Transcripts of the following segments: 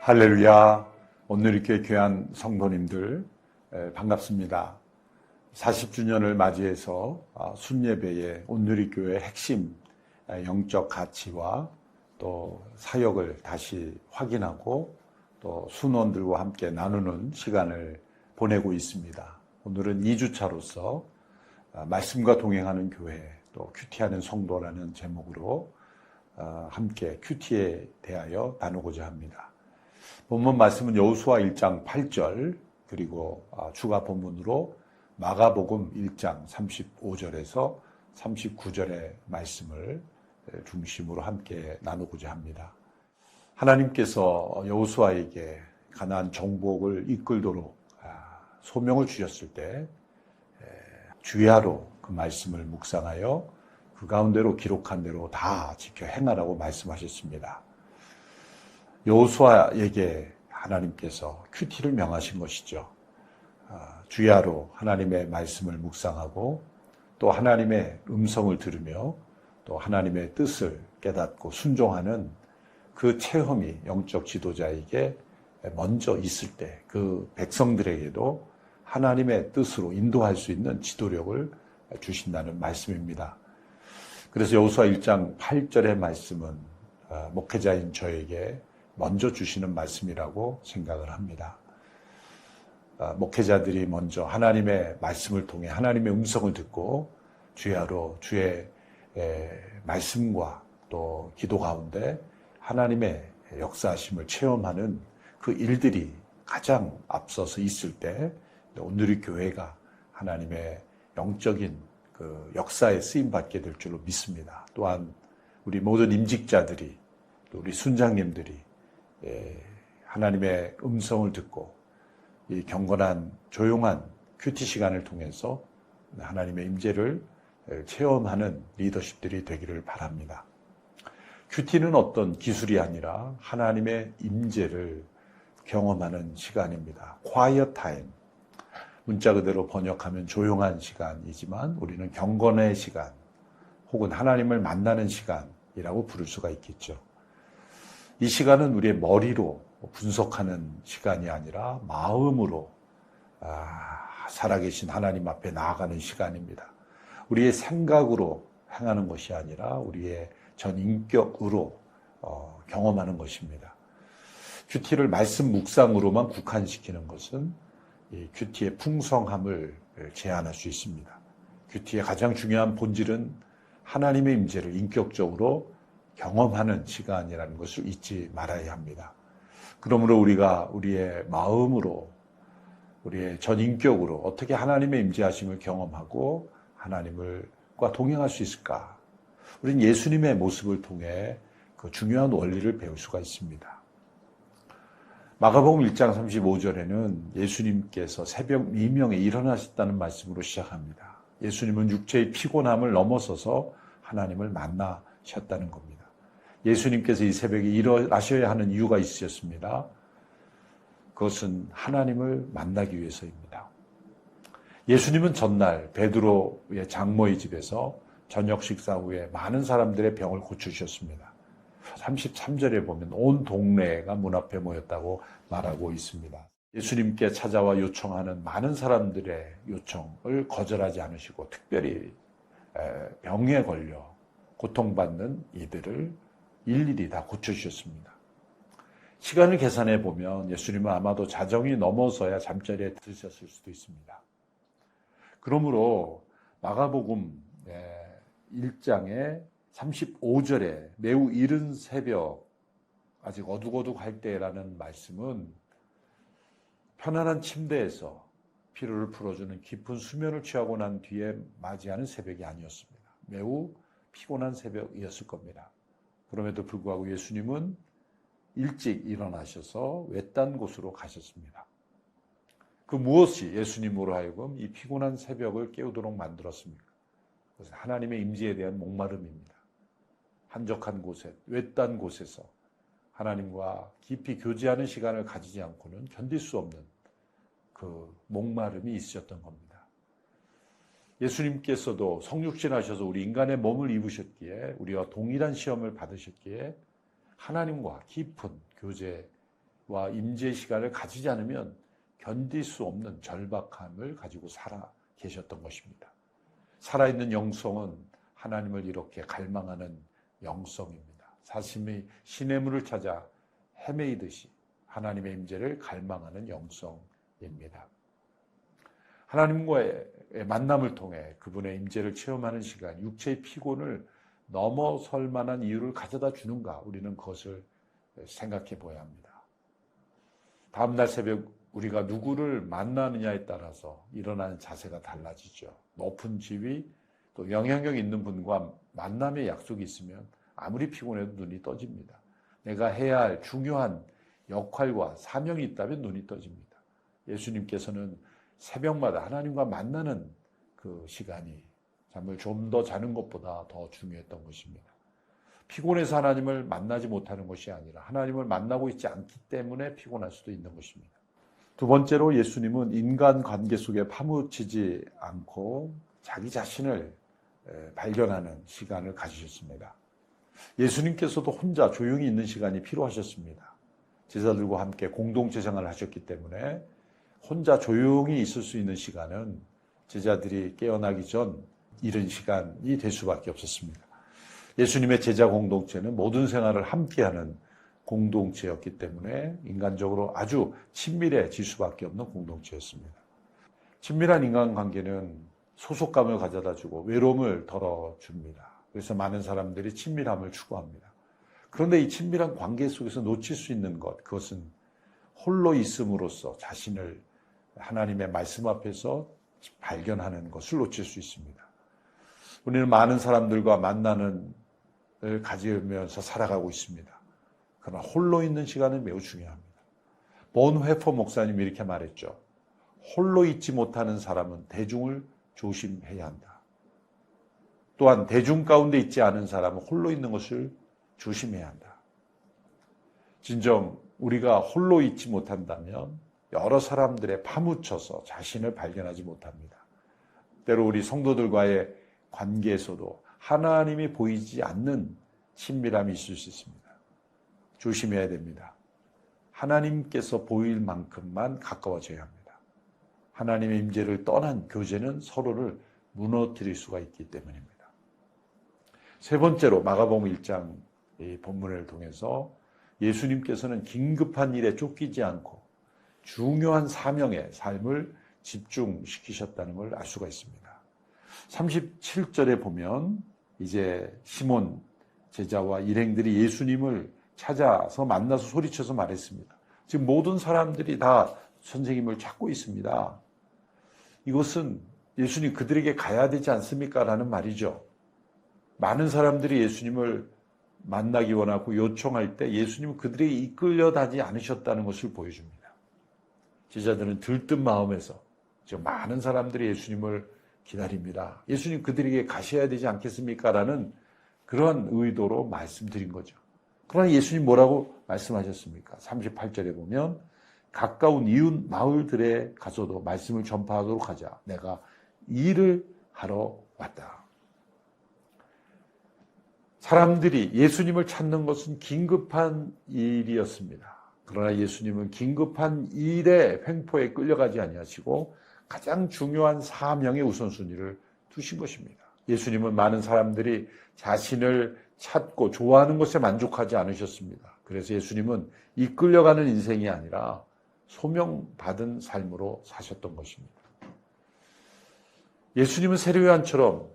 할렐루야. 온누리교회 귀한 성도님들 반갑습니다. 40주년을 맞이해서 순예배의 온누리교회의 핵심 영적 가치와 또 사역을 다시 확인하고 또 순원들과 함께 나누는 시간을 보내고 있습니다. 오늘은 2주차로서 말씀과 동행하는 교회 또 큐티하는 성도라는 제목으로 함께 큐티에 대하여 나누고자 합니다. 본문 말씀은 여호수아 1장 8절 그리고 추가 본문으로 마가복음 1장 35절에서 39절의 말씀을 중심으로 함께 나누고자 합니다. 하나님께서 여호수아에게 가나안 정복을 이끌도록 소명을 주셨을 때 주야로 그 말씀을 묵상하여 그 가운데로 기록한 대로 다 지켜 행하라고 말씀하셨습니다. 여호수아에게 하나님께서 큐티를 명하신 것이죠. 주야로 하나님의 말씀을 묵상하고 또 하나님의 음성을 들으며 또 하나님의 뜻을 깨닫고 순종하는 그 체험이 영적 지도자에게 먼저 있을 때 그 백성들에게도 하나님의 뜻으로 인도할 수 있는 지도력을 주신다는 말씀입니다. 그래서 여호수아 1장 8절의 말씀은 목회자인 저에게 먼저 주시는 말씀이라고 생각을 합니다. 목회자들이 먼저 하나님의 말씀을 통해 하나님의 음성을 듣고 주야로 주의 말씀과 또 기도 가운데 하나님의 역사하심을 체험하는 그 일들이 가장 앞서서 있을 때 온누리교회가 하나님의 영적인 그 역사에 쓰임받게 될 줄로 믿습니다. 또한 우리 모든 임직자들이 또 우리 순장님들이 하나님의 음성을 듣고 이 경건한 조용한 큐티 시간을 통해서 하나님의 임재를 체험하는 리더십들이 되기를 바랍니다. 큐티는 어떤 기술이 아니라 하나님의 임재를 경험하는 시간입니다. quiet time. 문자 그대로 번역하면 조용한 시간이지만 우리는 경건의 시간 혹은 하나님을 만나는 시간이라고 부를 수가 있겠죠. 이 시간은 우리의 머리로 분석하는 시간이 아니라 마음으로 살아계신 하나님 앞에 나아가는 시간입니다. 우리의 생각으로 행하는 것이 아니라 우리의 전 인격으로 경험하는 것입니다. 큐티를 말씀 묵상으로만 국한시키는 것은 이 큐티의 풍성함을 제한할 수 있습니다. 큐티의 가장 중요한 본질은 하나님의 임재를 인격적으로 경험하는 시간이라는 것을 잊지 말아야 합니다. 그러므로 우리가 우리의 마음으로 우리의 전 인격으로 어떻게 하나님의 임재하심을 경험하고 하나님과 동행할 수 있을까? 우리는 예수님의 모습을 통해 그 중요한 원리를 배울 수가 있습니다. 마가복음 1장 35절에는 예수님께서 새벽 미명에 일어나셨다는 말씀으로 시작합니다. 예수님은 육체의 피곤함을 넘어서서 하나님을 만나셨다는 겁니다. 예수님께서 이 새벽에 일어나셔야 하는 이유가 있으셨습니다. 그것은 하나님을 만나기 위해서입니다. 예수님은 전날 베드로의 장모의 집에서 저녁 식사 후에 많은 사람들의 병을 고쳐주셨습니다. 33절에 보면 온 동네가 문 앞에 모였다고 말하고 있습니다. 예수님께 찾아와 요청하는 많은 사람들의 요청을 거절하지 않으시고 특별히 병에 걸려 고통받는 이들을 일일이 다 고쳐주셨습니다. 시간을 계산해 보면 예수님은 아마도 자정이 넘어서야 잠자리에 드셨을 수도 있습니다. 그러므로 마가복음 1장의 35절에 매우 이른 새벽 아직 어둑어둑할 때라는 말씀은 편안한 침대에서 피로를 풀어주는 깊은 수면을 취하고 난 뒤에 맞이하는 새벽이 아니었습니다. 매우 피곤한 새벽이었을 겁니다. 그럼에도 불구하고 예수님은 일찍 일어나셔서 외딴 곳으로 가셨습니다. 그 무엇이 예수님으로 하여금 이 피곤한 새벽을 깨우도록 만들었습니까? 그것은 하나님의 임재에 대한 목마름입니다. 한적한 곳에, 외딴 곳에서 하나님과 깊이 교제하는 시간을 가지지 않고는 견딜 수 없는 그 목마름이 있으셨던 겁니다. 예수님께서도 성육신 하셔서 우리 인간의 몸을 입으셨기에 우리와 동일한 시험을 받으셨기에 하나님과 깊은 교제 임재 시간을 가지지 않으면 견딜 수 없는 절박함을 가지고 살아 계셨던 것입니다. 살아있는 영성은 하나님을 이렇게 갈망하는 영성입니다. 사슴이 시냇물을 찾아 헤매이듯이 하나님의 임재를 갈망하는 영성입니다. 하나님과의 만남을 통해 그분의 임재를 체험하는 시간, 육체의 피곤을 넘어설 만한 이유를 가져다 주는가, 우리는 그것을 생각해 보아야 합니다. 다음날 새벽 우리가 누구를 만나느냐에 따라서 일어나는 자세가 달라지죠. 높은 지위, 또 영향력 있는 분과 만남의 약속이 있으면 아무리 피곤해도 눈이 떠집니다. 내가 해야 할 중요한 역할과 사명이 있다면 눈이 떠집니다. 예수님께서는 새벽마다 하나님과 만나는 그 시간이 잠을 좀 더 자는 것보다 더 중요했던 것입니다. 피곤해서 하나님을 만나지 못하는 것이 아니라 하나님을 만나고 있지 않기 때문에 피곤할 수도 있는 것입니다. 두 번째로 예수님은 인간관계 속에 파묻히지 않고 자기 자신을 발견하는 시간을 가지셨습니다. 예수님께서도 혼자 조용히 있는 시간이 필요하셨습니다. 제자들과 함께 공동체 생활을 하셨기 때문에 혼자 조용히 있을 수 있는 시간은 제자들이 깨어나기 전 이른 시간이 될 수밖에 없었습니다. 예수님의 제자 공동체는 모든 생활을 함께하는 공동체였기 때문에 인간적으로 아주 친밀해질 수밖에 없는 공동체였습니다. 친밀한 인간관계는 소속감을 가져다주고 외로움을 덜어줍니다. 그래서 많은 사람들이 친밀함을 추구합니다. 그런데 이 친밀한 관계 속에서 놓칠 수 있는 것, 그것은 홀로 있음으로써 자신을 하나님의 말씀 앞에서 발견하는 것을 놓칠 수 있습니다. 우리는 많은 사람들과 만나는 을 가지면서 살아가고 있습니다. 그러나 홀로 있는 시간은 매우 중요합니다. 본회퍼 목사님이 이렇게 말했죠. 홀로 있지 못하는 사람은 대중을 조심해야 한다. 또한 대중 가운데 있지 않은 사람은 홀로 있는 것을 조심해야 한다. 진정 우리가 홀로 있지 못한다면 여러 사람들에 파묻혀서 자신을 발견하지 못합니다. 때로 우리 성도들과의 관계에서도 하나님이 보이지 않는 친밀함이 있을 수 있습니다. 조심해야 됩니다. 하나님께서 보일 만큼만 가까워져야 합니다. 하나님의 임재를 떠난 교제는 서로를 무너뜨릴 수가 있기 때문입니다. 세 번째로 마가복음 1장 이 본문을 통해서 예수님께서는 긴급한 일에 쫓기지 않고 중요한 사명의 삶을 집중시키셨다는 걸 알 수가 있습니다. 37절에 보면 이제 시몬 제자와 일행들이 예수님을 찾아서 만나서 소리쳐서 말했습니다. 지금 모든 사람들이 다 선생님을 찾고 있습니다. 이것은 예수님 그들에게 가야 되지 않습니까? 라는 말이죠. 많은 사람들이 예수님을 만나기 원하고 요청할 때 예수님은 그들에게 이끌려다지 않으셨다는 것을 보여줍니다. 제자들은 들뜬 마음에서 지금 많은 사람들이 예수님을 기다립니다. 예수님 그들에게 가셔야 되지 않겠습니까? 라는 그런 의도로 말씀드린 거죠. 그러나 예수님 뭐라고 말씀하셨습니까? 38절에 보면 가까운 이웃 마을들에 가서도 말씀을 전파하도록 하자. 내가 일을 하러 왔다. 사람들이 예수님을 찾는 것은 긴급한 일이었습니다. 그러나 예수님은 긴급한 일의 횡포에 끌려가지 아니하시고 가장 중요한 사명의 우선순위를 두신 것입니다. 예수님은 많은 사람들이 자신을 찾고 좋아하는 것에 만족하지 않으셨습니다. 그래서 예수님은 이끌려가는 인생이 아니라 소명받은 삶으로 사셨던 것입니다. 예수님은 세례요한처럼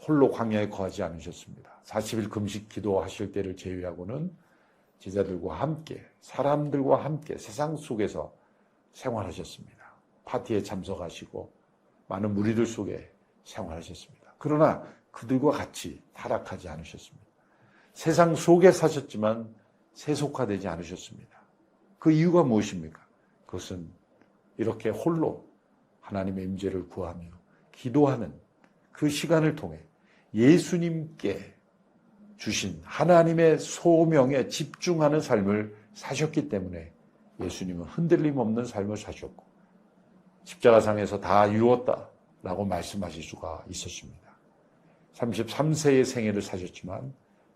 홀로 광야에 거하지 않으셨습니다. 40일 금식 기도하실 때를 제외하고는 제자들과 함께, 사람들과 함께 세상 속에서 생활하셨습니다. 파티에 참석하시고 많은 무리들 속에 생활하셨습니다. 그러나 그들과 같이 타락하지 않으셨습니다. 세상 속에 사셨지만 세속화되지 않으셨습니다. 그 이유가 무엇입니까? 그것은 이렇게 홀로 하나님의 임재를 구하며 기도하는 그 시간을 통해 예수님께 주신 하나님의 소명에 집중하는 삶을 사셨기 때문에 예수님은 흔들림 없는 삶을 사셨고 십자가상에서 다 이루었다라고 말씀하실 수가 있었습니다. 33세의 생애를 사셨지만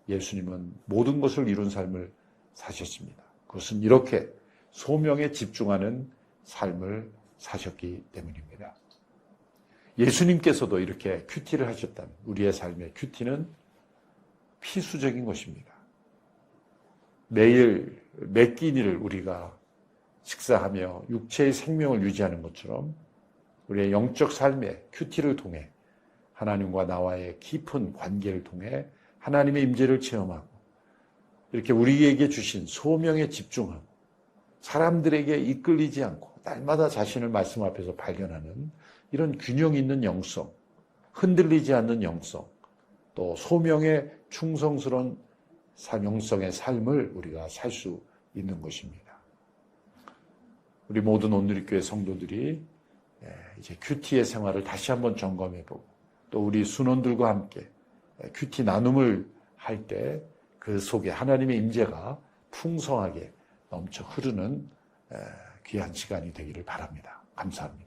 예수님은 모든 것을 이룬 삶을 사셨습니다. 그것은 이렇게 소명에 집중하는 삶을 사셨기 때문입니다. 예수님께서도 이렇게 큐티를 하셨다면 우리의 삶의 큐티는 필수적인 것입니다. 매일 몇 끼니를 우리가 식사하며 육체의 생명을 유지하는 것처럼 우리의 영적 삶의 큐티를 통해 하나님과 나와의 깊은 관계를 통해 하나님의 임재를 체험하고 이렇게 우리에게 주신 소명에 집중하고 사람들에게 이끌리지 않고 날마다 자신을 말씀 앞에서 발견하는 이런 균형 있는 영성, 흔들리지 않는 영성, 또 소명에 충성스러운 영성의 삶을 우리가 살 수 있는 것입니다. 우리 모든 온누리교회 성도들이 이제 큐티의 생활을 다시 한번 점검해보고 또 우리 순원들과 함께 큐티 나눔을 할 때 그 속에 하나님의 임재가 풍성하게 넘쳐 흐르는 귀한 시간이 되기를 바랍니다. 감사합니다.